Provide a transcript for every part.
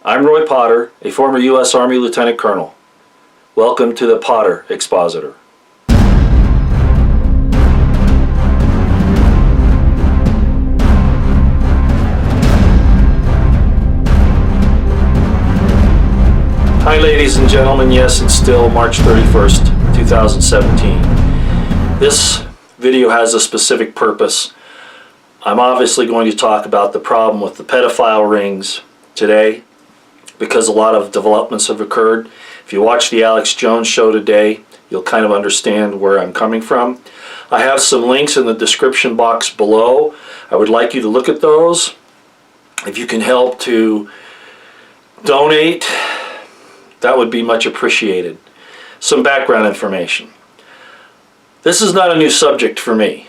I'm Roy Potter, a former U.S. Army Lieutenant Colonel. Welcome to the Potter Expositor. Hi ladies and gentlemen, yes, it's still March 31st, 2017. This video has a specific purpose. I'm obviously going to talk about the problem with the pedophile rings today, because a lot of developments have occurred. If you watch the Alex Jones show today, you'll kind of understand where I'm coming from. I have some links in the description box below. I would like you to look at those. If you can help to donate, that would be much appreciated. Some background information. This is not a new subject for me.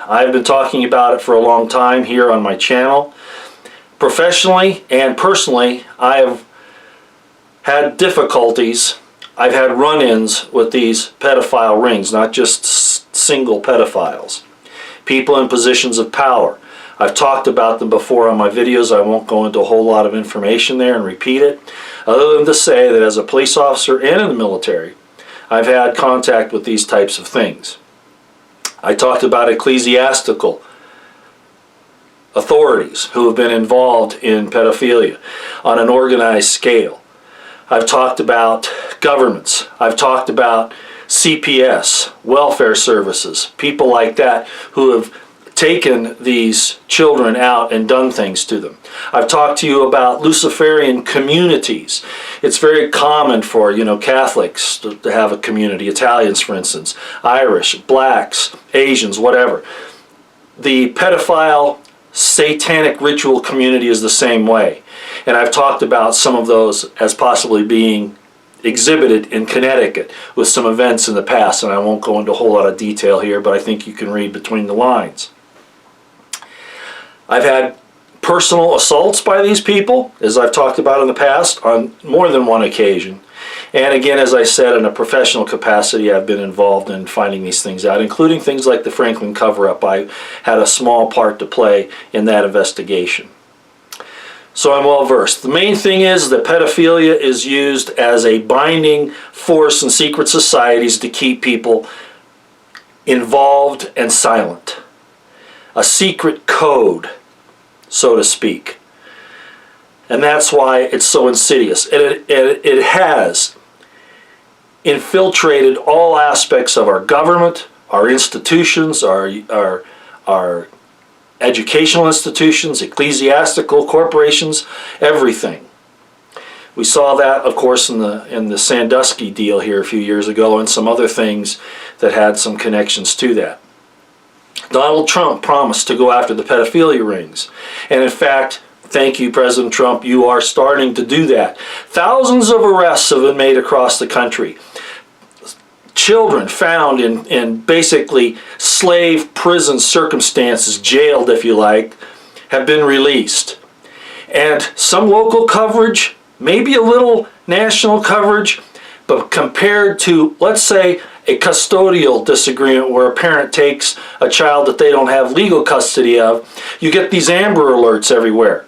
I've been talking about it for a long time here on my channel. Professionally and personally, I have had difficulties. I've had run-ins with these pedophile rings, not just single pedophiles. People in positions of power. I've talked about them before on my videos. I won't go into a whole lot of information there and repeat it, other than to say that as a police officer and in the military, I've had contact with these types of things. I talked about ecclesiastical authorities who have been involved in pedophilia on an organized scale. I've talked about governments. I've talked about CPS, welfare services, people like that who have taken these children out and done things to them. I've talked to you about Luciferian communities. It's very common for, Catholics to have a community, Italians for instance, Irish, blacks, Asians, whatever. The pedophile satanic ritual community is the same way. And I've talked about some of those as possibly being exhibited in Connecticut with some events in the past, and I won't go into a whole lot of detail here, but I think you can read between the lines. I've had personal assaults by these people, as I've talked about in the past, on more than one occasion. And again, as I said, in a professional capacity, I've been involved in finding these things out, including things like the Franklin cover-up. I had a small part to play in that investigation. So I'm well versed. The main thing is that pedophilia is used as a binding force in secret societies to keep people involved and silent. A secret code, so to speak. And that's why it's so insidious. It has infiltrated all aspects of our government, our institutions, our educational institutions, ecclesiastical corporations, everything. We saw that, of course, in the Sandusky deal here a few years ago, and some other things that had some connections to that. Donald Trump promised to go after the pedophilia rings, and in fact, thank you, President Trump, you are starting to do that. Thousands of arrests have been made across the country. Children found in basically slave prison circumstances, jailed if you like, have been released. And some local coverage, maybe a little national coverage, but compared to, let's say, a custodial disagreement where a parent takes a child that they don't have legal custody of, you get these Amber Alerts everywhere.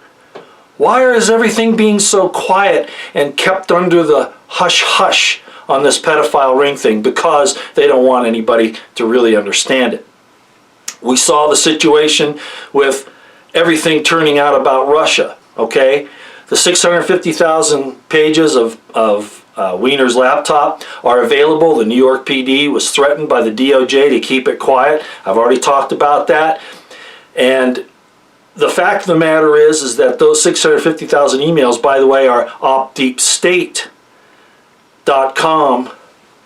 Why is everything being so quiet and kept under the hush-hush on this pedophile ring thing? Because they don't want anybody to really understand it. We saw the situation with everything turning out about Russia, okay? The 650,000 pages of Weiner's laptop are available. The New York PD was threatened by the DOJ to keep it quiet. I've already talked about that. And the fact of the matter is that those 650,000 emails, by the way, are opdeepstate.com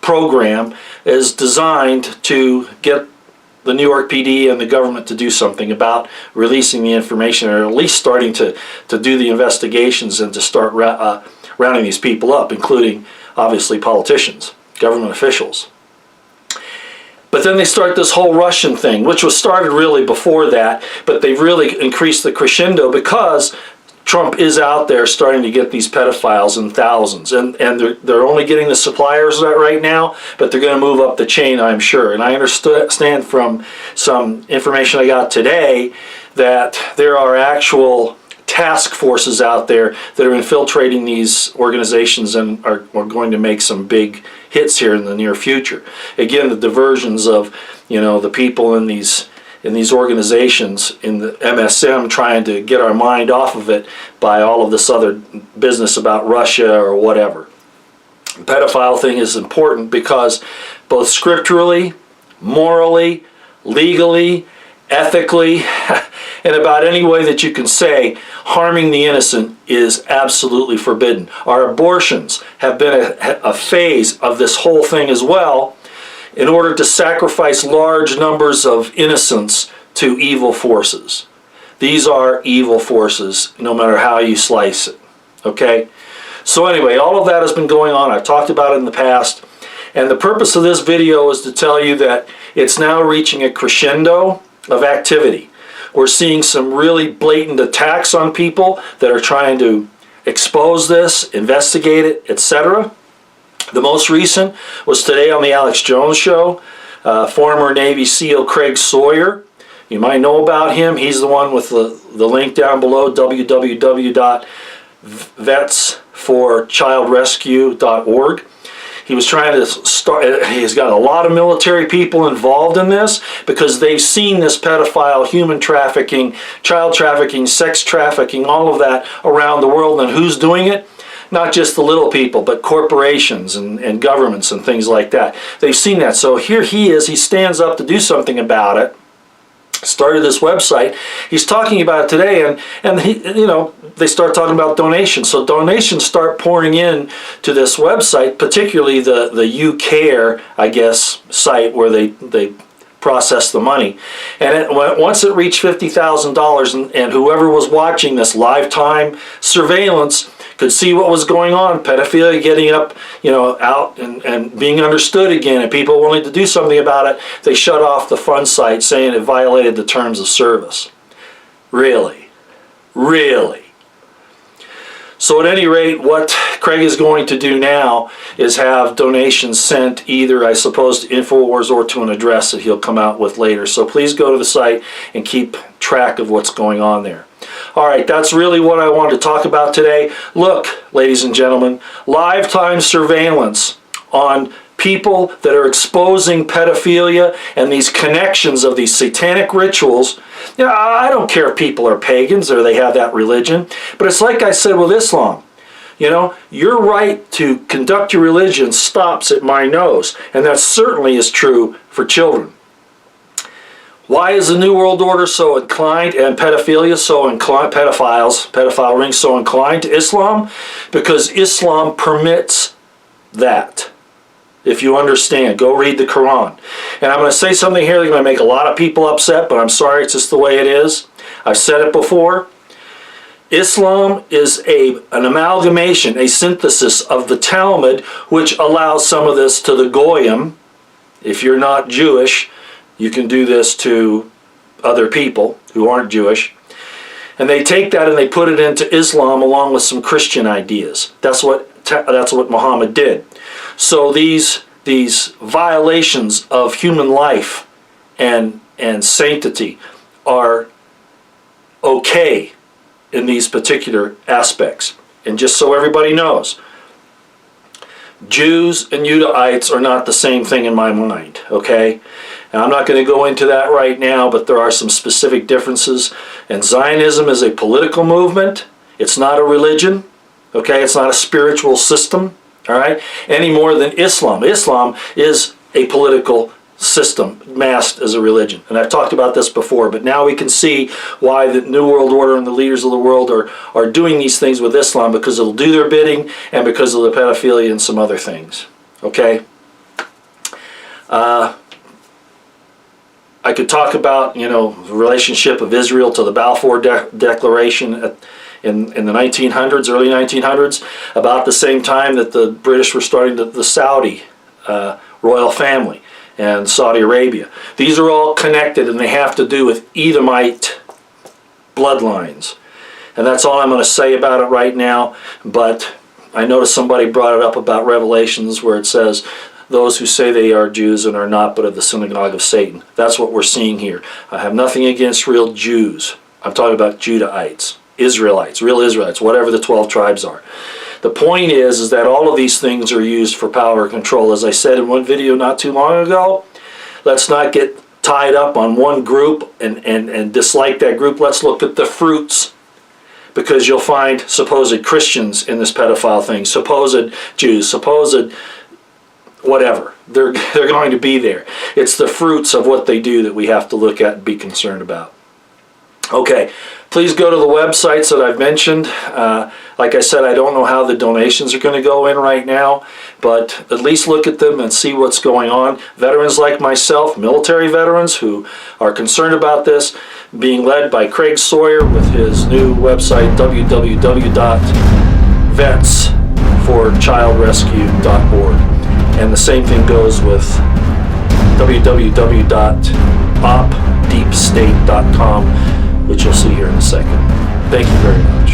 program is designed to get the New York PD and the government to do something about releasing the information, or at least starting to do the investigations and to start rounding these people up, including obviously politicians, government officials. But then they start this whole Russian thing, which was started really before that, but they've really increased the crescendo because Trump is out there starting to get these pedophiles in thousands, and they're only getting the suppliers right now, but they're going to move up the chain, I'm sure. And I understand from some information I got today that there are actual task forces out there that are infiltrating these organizations and are going to make some big hits here in the near future. Again, the diversions of, the people in these organizations in the MSM trying to get our mind off of it by all of this other business about Russia or whatever. The pedophile thing is important because both scripturally, morally, legally, ethically, and about any way that you can say, harming the innocent is absolutely forbidden. Our abortions have been a phase of this whole thing as well, in order to sacrifice large numbers of innocents to evil forces. These are evil forces, no matter how you slice it. Okay? So anyway, all of that has been going on. I've talked about it in the past. And the purpose of this video is to tell you that it's now reaching a crescendo of activity. We're seeing some really blatant attacks on people that are trying to expose this, investigate it, etc. The most recent was today on the Alex Jones Show. Former Navy SEAL Craig Sawyer. You might know about him. He's the one with the link down below, www.vetsforchildrescue.org. He was trying to start, he's got a lot of military people involved in this because they've seen this pedophile, human trafficking, child trafficking, sex trafficking, all of that around the world. And who's doing it? Not just the little people, but corporations and governments and things like that. They've seen that. So here he is. He stands up to do something about it. Started this website. He's talking about it today, and he, they start talking about donations. So donations start pouring in to this website, particularly the UCare, I guess, site where they process the money. And once it reached $50,000, and whoever was watching this lifetime surveillance could see what was going on, pedophilia getting up, out and being understood again, and people wanting to do something about it, they shut off the fund site saying it violated the terms of service. Really? Really? So at any rate, what Craig is going to do now is have donations sent either, I suppose, to Infowars or to an address that he'll come out with later. So please go to the site and keep track of what's going on there. All right, that's really what I wanted to talk about today. Look, ladies and gentlemen, lifetime surveillance on people that are exposing pedophilia and these connections of these satanic rituals. I don't care if people are pagans or they have that religion, but it's like I said with Islam. Your right to conduct your religion stops at my nose, and that certainly is true for children. Why is the New World Order so inclined, and pedophilia so inclined, pedophile rings so inclined to Islam? Because Islam permits that. If you understand, go read the Quran. And I'm going to say something here that's going to make a lot of people upset, but I'm sorry, it's just the way it is. I've said it before. Islam is an amalgamation, a synthesis of the Talmud, which allows some of this to the Goyim. If you're not Jewish, you can do this to other people who aren't Jewish. And they take that and they put it into Islam along with some Christian ideas. That's what Muhammad did. So these violations of human life and sanctity are okay in these particular aspects. And just so everybody knows, Jews and Judahites are not the same thing in my mind, okay? And I'm not going to go into that right now, but there are some specific differences. And Zionism is a political movement. It's not a religion, okay? It's not a spiritual system, all right? Any more than Islam. Islam is a political system masked as a religion. And I've talked about this before, but now we can see why the New World Order and the leaders of the world are doing these things with Islam, because it'll do their bidding and because of the pedophilia and some other things, okay? I could talk about, the relationship of Israel to the Balfour Declaration in the 1900s, early 1900s, about the same time that the British were starting the Saudi royal family and Saudi Arabia. These are all connected, and they have to do with Edomite bloodlines. And that's all I'm going to say about it right now, but I noticed somebody brought it up about Revelations where it says, those who say they are Jews and are not, but of the synagogue of Satan. That's what we're seeing here. I have nothing against real Jews. I'm talking about Judahites. Israelites, real Israelites, whatever the 12 tribes are. The point is that all of these things are used for power and control. As I said in one video not too long ago, let's not get tied up on one group and dislike that group. Let's look at the fruits, because you'll find supposed Christians in this pedophile thing, supposed Jews, supposed whatever. They're going to be there. It's the fruits of what they do that we have to look at and be concerned about. Okay, please go to the websites that I've mentioned. Like I said, I don't know how the donations are going to go in right now, but at least look at them and see what's going on. Veterans like myself, military veterans who are concerned about this, being led by Craig Sawyer with his new website, www.vetsforchildrescue.org. And the same thing goes with www.opdeepstate.com, which you'll see here in a second. Thank you very much.